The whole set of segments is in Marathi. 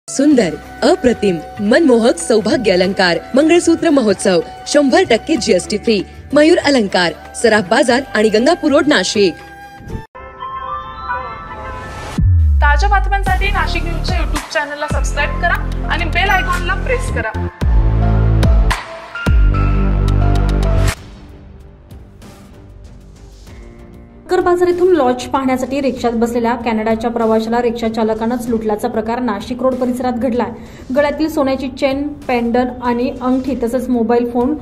सुंदर, अप्रतिम, मनमोहक सौभाग्य अलंकार मंगळसूत्र महोत्सव 100% जीएसटी फ्री। मयूर अलंकार, सराफ बाजार आणि गंगापूर रोड, नाशिक। ताज्या बातम्यांसाठी नाशिक न्यूजच्या YouTube चॅनलला सबस्क्राइब करा आणि बेल आयकॉनला प्रेस करा। शंकर बाजार येथून लॉज पाहण्यासाठी रिक्षात बसलेल्या कॅनडाच्या प्रवाशाला रिक्षा चालकानंच लुटल्याचा प्रकार नाशिक रोड परिसरात घडलाय। गळ्यातील सोन्याची चेन, पेंडंट आणि अंगठी तसंच मोबाईल फोन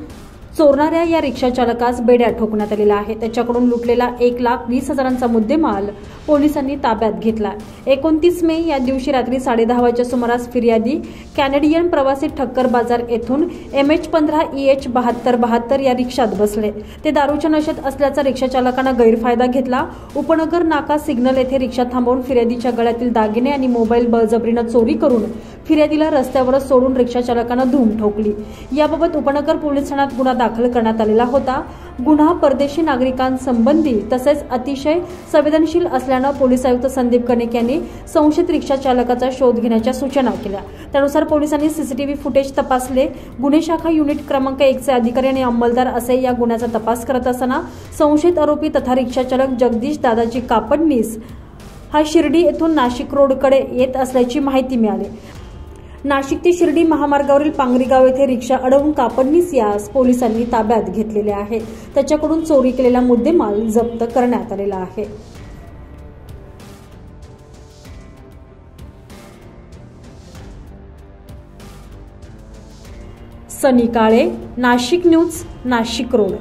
चोरणाऱ्या या रिक्षा चालकास बेड्या ठोकण्यात आलेला आहे। त्याच्याकडून लुटलेला 1,20,000चा मुद्देमाल पोलिसांनी ताब्यात घेतला। 29 मे या दिवशी रात्री 10:30 वाजच्या सुमारास फिर्यादी कॅनेडियन प्रवासी ठक्कर बाजार येथून MH15EH 7272 या रिक्षात बसले। ते दारूच्या नशेत असल्याचा रिक्षा चालकानं गैरफायदा घेतला। उपनगर नाका सिग्नल येथे रिक्षा थांबवून फिर्यादीच्या गळ्यातील दागिने आणि मोबाईल बळजबरीनं चोरी करून फिर्यादीला रस्त्यावरच सोडून रिक्षा चालकानं धूम ठोकली। याबाबत उपनगर पोलीस ठाण्यात गुन्हा दाखल करण्यात आलेला होता। गुन्हा परदेशी नागरिकांसंबंधी तसेच अतिशय संवेदनशील असल्याने पोलीस आयुक्त संदीप कनेक यांनी संशयित रिक्षा चालकाचा शोध घेण्याच्या सूचना केल्या। त्यानुसार पोलिसांनी सीसीटीव्ही फुटेज तपासले। गुन्हे शाखा युनिट क्रमांक 1 चे अधिकारी आणि अंमलदार असे या गुन्ह्याचा तपास करत असताना संशयित आरोपी तथा रिक्षा चालक जगदीश दादाजी कापडनीस हा शिर्डी येथून नाशिक रोडकडे येत असल्याची माहिती मिळाली। नाशिक ते शिर्डी महामार्गावरील पांगरीगाव येथे रिक्षा अडवून कापडनीस यास पोलिसांनी ताब्यात घेतलेले आहे। त्याच्याकडून चोरी केलेला मुद्देमाल जप्त करण्यात आलेला आहे। सनी काळे, नाशिक न्यूज, नाशिक रोड।